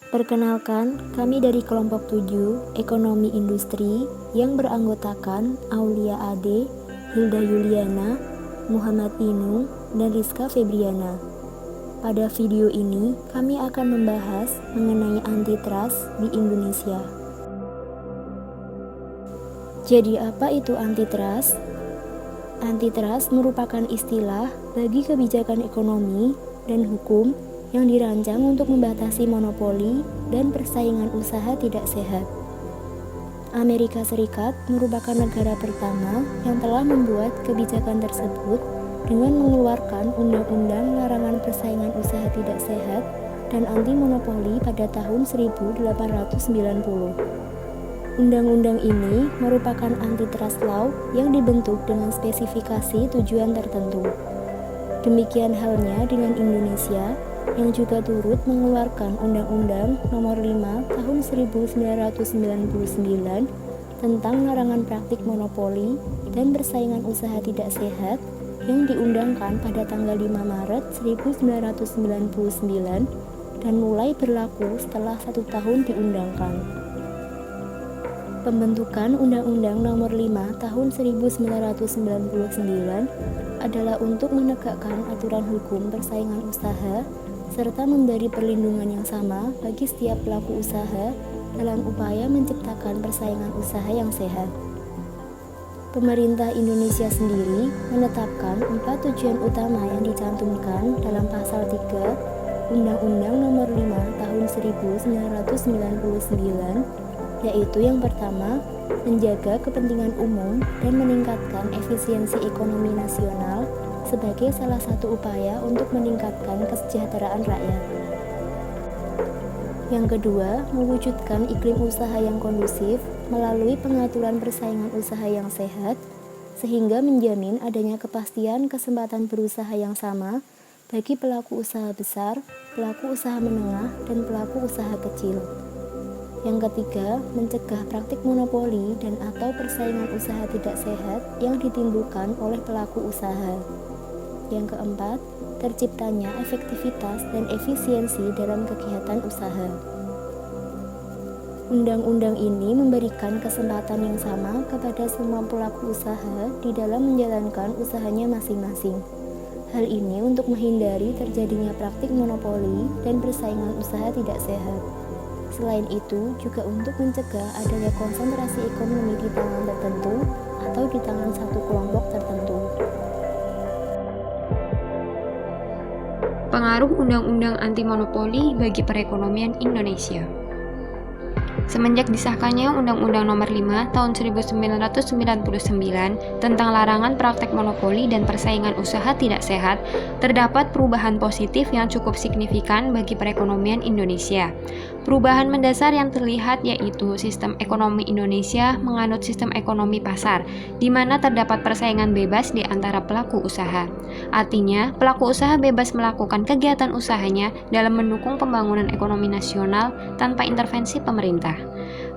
Perkenalkan, kami dari kelompok 7 Ekonomi Industri yang beranggotakan Aulia Ade, Hilda Yuliana, Muhammad Inung, dan Rizka Febriana. Pada video ini, kami akan membahas mengenai antitrust di Indonesia. Jadi apa itu antitrust? Antitrust merupakan istilah bagi kebijakan ekonomi dan hukum yang dirancang untuk membatasi monopoli dan persaingan usaha tidak sehat. Amerika Serikat merupakan negara pertama yang telah membuat kebijakan tersebut dengan mengeluarkan Undang-Undang Larangan Persaingan Usaha Tidak Sehat dan Anti Monopoli pada tahun 1890. Undang-undang ini merupakan antitrust law yang dibentuk dengan spesifikasi tujuan tertentu. Demikian halnya dengan Indonesia yang juga turut mengeluarkan Undang-Undang Nomor 5 Tahun 1999 tentang larangan praktik monopoli dan persaingan usaha tidak sehat yang diundangkan pada tanggal 5 Maret 1999 dan mulai berlaku setelah 1 tahun diundangkan. Pembentukan Undang-Undang Nomor 5 Tahun 1999 adalah untuk menegakkan aturan hukum persaingan usaha serta memberi perlindungan yang sama bagi setiap pelaku usaha dalam upaya menciptakan persaingan usaha yang sehat. Pemerintah Indonesia sendiri menetapkan 4 tujuan utama yang dicantumkan dalam pasal 3 Undang-Undang Nomor 5 Tahun 1999, yaitu yang pertama, menjaga kepentingan umum dan meningkatkan efisiensi ekonomi nasional sebagai salah satu upaya untuk meningkatkan kesejahteraan rakyat. Yang kedua, mewujudkan iklim usaha yang kondusif melalui pengaturan persaingan usaha yang sehat, sehingga menjamin adanya kepastian kesempatan berusaha yang sama bagi pelaku usaha besar, pelaku usaha menengah, dan pelaku usaha kecil. Yang ketiga, mencegah praktik monopoli dan atau persaingan usaha tidak sehat yang ditimbulkan oleh pelaku usaha. Yang keempat, terciptanya efektivitas dan efisiensi dalam kegiatan usaha. Undang-undang ini memberikan kesempatan yang sama kepada semua pelaku usaha di dalam menjalankan usahanya masing-masing. Hal ini untuk menghindari terjadinya praktik monopoli dan persaingan usaha tidak sehat. Selain itu, juga untuk mencegah adanya konsentrasi ekonomi di tangan tertentu atau di tangan satu kelompok tertentu. Pengaruh Undang-Undang Anti Monopoli bagi perekonomian Indonesia. Semenjak disahkannya Undang-Undang Nomor 5 Tahun 1999 tentang larangan praktek monopoli dan persaingan usaha tidak sehat, terdapat perubahan positif yang cukup signifikan bagi perekonomian Indonesia. Perubahan mendasar yang terlihat yaitu sistem ekonomi Indonesia menganut sistem ekonomi pasar, di mana terdapat persaingan bebas di antara pelaku usaha. Artinya, pelaku usaha bebas melakukan kegiatan usahanya dalam mendukung pembangunan ekonomi nasional tanpa intervensi pemerintah.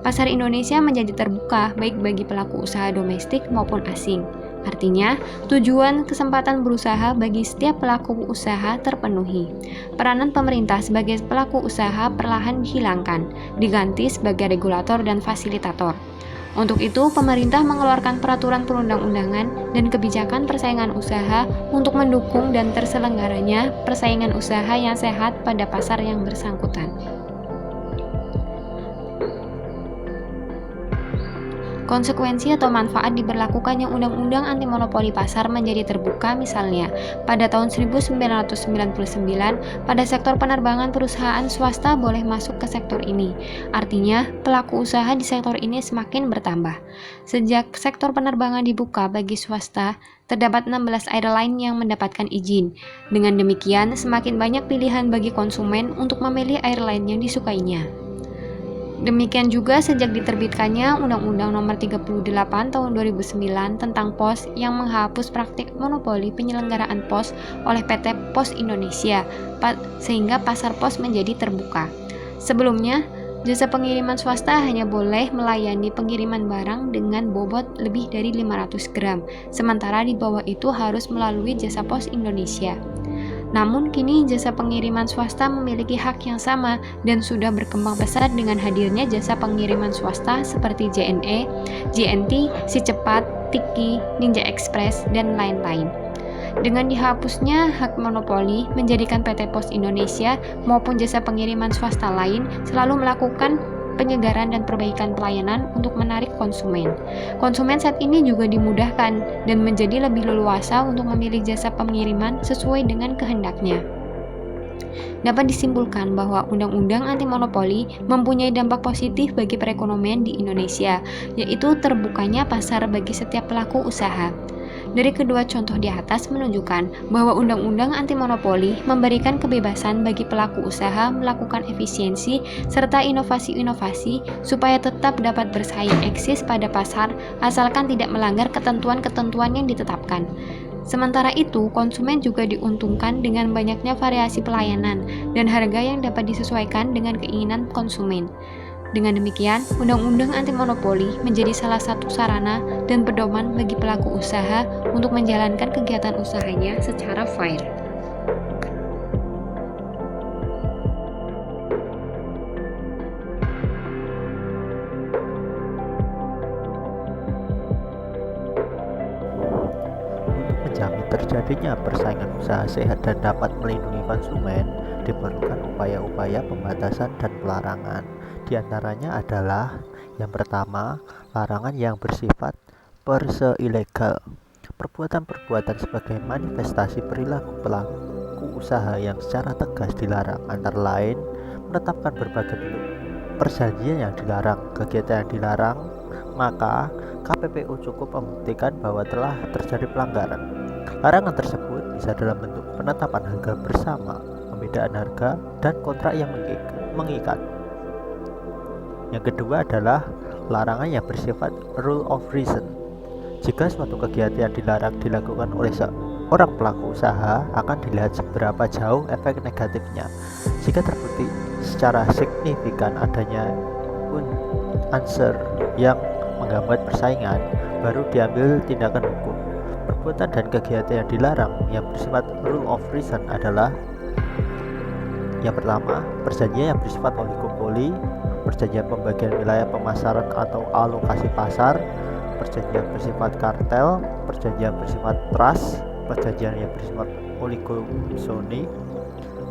Pasar Indonesia menjadi terbuka baik bagi pelaku usaha domestik maupun asing. Artinya, tujuan kesempatan berusaha bagi setiap pelaku usaha terpenuhi. Peranan pemerintah sebagai pelaku usaha perlahan dihilangkan, diganti sebagai regulator dan fasilitator. Untuk itu, pemerintah mengeluarkan peraturan perundang-undangan dan kebijakan persaingan usaha untuk mendukung dan terselenggaranya persaingan usaha yang sehat pada pasar yang bersangkutan. Konsekuensi atau manfaat diberlakukannya Undang-Undang Anti Monopoli Pasar menjadi terbuka, misalnya pada tahun 1999 pada sektor penerbangan perusahaan swasta boleh masuk ke sektor ini. Artinya, pelaku usaha di sektor ini semakin bertambah. Sejak sektor penerbangan dibuka bagi swasta, terdapat 16 airline yang mendapatkan izin. Dengan demikian, semakin banyak pilihan bagi konsumen untuk memilih airline yang disukainya. Demikian juga sejak diterbitkannya Undang-Undang Nomor 38 Tahun 2009 tentang Pos yang menghapus praktik monopoli penyelenggaraan pos oleh PT Pos Indonesia, sehingga pasar pos menjadi terbuka. Sebelumnya, jasa pengiriman swasta hanya boleh melayani pengiriman barang dengan bobot lebih dari 500 gram, sementara di bawah itu harus melalui jasa Pos Indonesia. Namun kini jasa pengiriman swasta memiliki hak yang sama dan sudah berkembang pesat dengan hadirnya jasa pengiriman swasta seperti JNE, JNT, Si Cepat, Tiki, Ninja Express, dan lain-lain. Dengan dihapusnya hak monopoli, menjadikan PT Pos Indonesia maupun jasa pengiriman swasta lain selalu melakukan penyegaran dan perbaikan pelayanan untuk menarik konsumen. Konsumen saat ini juga dimudahkan dan menjadi lebih leluasa untuk memilih jasa pengiriman sesuai dengan kehendaknya. Dapat disimpulkan bahwa Undang-Undang Anti Monopoli mempunyai dampak positif bagi perekonomian di Indonesia, yaitu terbukanya pasar bagi setiap pelaku usaha. Dari kedua contoh di atas menunjukkan bahwa Undang-Undang Anti Monopoli memberikan kebebasan bagi pelaku usaha melakukan efisiensi serta inovasi-inovasi supaya tetap dapat bersaing eksis pada pasar asalkan tidak melanggar ketentuan-ketentuan yang ditetapkan. Sementara itu, konsumen juga diuntungkan dengan banyaknya variasi pelayanan dan harga yang dapat disesuaikan dengan keinginan konsumen. Dengan demikian, Undang-Undang Anti Monopoli menjadi salah satu sarana dan pedoman bagi pelaku usaha untuk menjalankan kegiatan usahanya secara fair. Untuk menjamin terjadinya persaingan usaha sehat dan dapat melindungi konsumen, diperlukan upaya-upaya pembatasan dan pelarangan. Di antaranya adalah yang pertama, larangan yang bersifat per se ilegal. Perbuatan-perbuatan sebagai manifestasi perilaku pelaku usaha yang secara tegas dilarang, antara lain menetapkan berbagai bentuk perjanjian yang dilarang, kegiatan yang dilarang, maka KPPU cukup membuktikan bahwa telah terjadi pelanggaran. Larangan tersebut bisa dalam bentuk penetapan harga bersama, pembedaan harga, dan kontrak yang mengikat. Yang kedua adalah larangan yang bersifat rule of reason. Jika suatu kegiatan yang dilarang dilakukan oleh seorang pelaku usaha, akan dilihat seberapa jauh efek negatifnya. Jika terbukti secara signifikan adanya unsur yang menghambat persaingan, baru diambil tindakan hukum. Perbuatan dan kegiatan yang dilarang yang bersifat rule of reason adalah yang pertama, perjanjian yang bersifat oligopoli, perjanjian pembagian wilayah pemasaran atau alokasi pasar, perjanjian bersifat kartel, perjanjian bersifat trust, perjanjian yang bersifat oligosoni,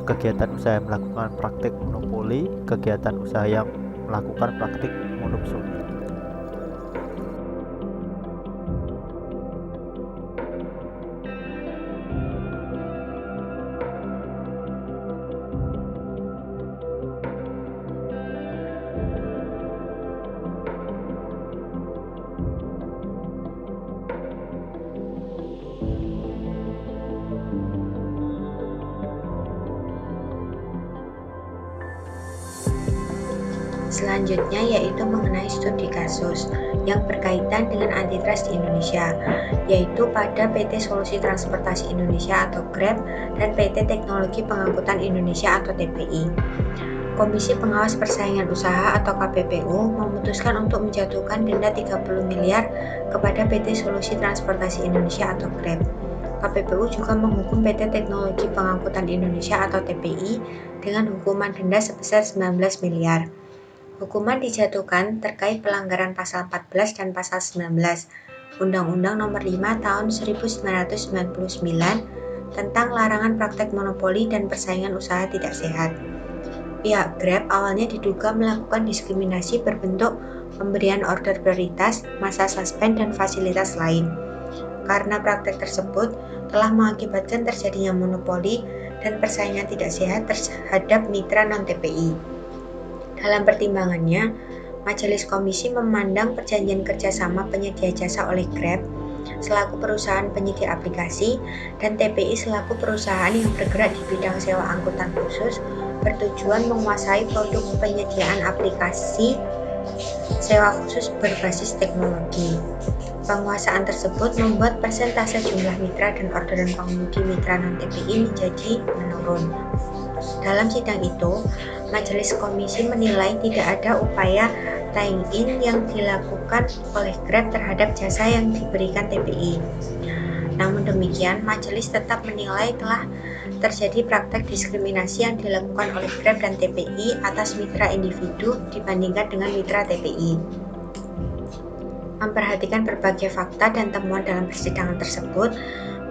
kegiatan usaha yang melakukan praktik monopoli, kegiatan usaha yang melakukan praktik monopsoni. Selanjutnya yaitu mengenai studi kasus yang berkaitan dengan antitrust di Indonesia, yaitu pada PT Solusi Transportasi Indonesia atau Grab dan PT Teknologi Pengangkutan Indonesia atau TPI. Komisi Pengawas Persaingan Usaha atau KPPU memutuskan untuk menjatuhkan denda 30 miliar kepada PT Solusi Transportasi Indonesia atau Grab. KPPU juga menghukum PT Teknologi Pengangkutan Indonesia atau TPI dengan hukuman denda sebesar 19 miliar. Hukuman dijatuhkan terkait pelanggaran pasal 14 dan pasal 19 Undang-Undang Nomor 5 Tahun 1999 tentang larangan praktek monopoli dan persaingan usaha tidak sehat. Pihak Grab awalnya diduga melakukan diskriminasi berbentuk pemberian order prioritas, masa suspend, dan fasilitas lain. Karena praktek tersebut telah mengakibatkan terjadinya monopoli dan persaingan tidak sehat terhadap mitra non-TPI. Dalam pertimbangannya, Majelis Komisi memandang perjanjian kerjasama penyedia jasa oleh Grab selaku perusahaan penyedia aplikasi dan TPI selaku perusahaan yang bergerak di bidang sewa angkutan khusus bertujuan menguasai produk penyediaan aplikasi sewa khusus berbasis teknologi. Penguasaan tersebut membuat persentase jumlah mitra dan orderan pengemudi mitra non-TPI menjadi menurun. Dalam sidang itu, Majelis Komisi menilai tidak ada upaya tying-in yang dilakukan oleh Grab terhadap jasa yang diberikan TPI. Namun demikian, Majelis tetap menilai telah terjadi praktek diskriminasi yang dilakukan oleh Grab dan TPI atas mitra individu dibandingkan dengan mitra TPI. Memperhatikan berbagai fakta dan temuan dalam persidangan tersebut,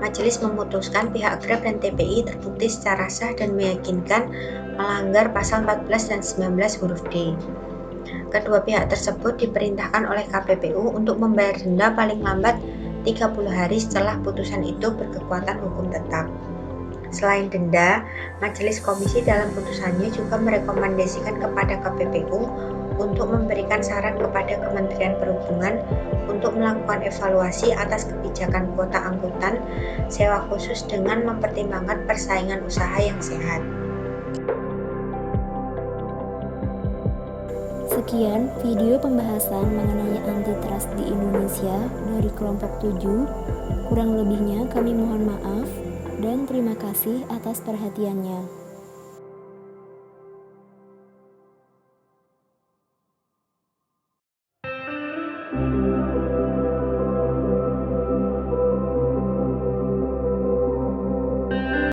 Majelis memutuskan pihak Grab dan TPI terbukti secara sah dan meyakinkan melanggar pasal 14 dan 19 huruf D. Kedua pihak tersebut diperintahkan oleh KPPU untuk membayar denda paling lambat 30 hari setelah putusan itu berkekuatan hukum tetap. Selain denda, Majelis Komisi dalam putusannya juga merekomendasikan kepada KPPU untuk memberikan saran kepada Kementerian Perhubungan untuk melakukan evaluasi atas kebijakan kuota angkutan sewa khusus dengan mempertimbangkan persaingan usaha yang sehat. Sekian video pembahasan mengenai antitrust di Indonesia dari kelompok 7. Kurang lebihnya kami mohon maaf dan terima kasih atas perhatiannya.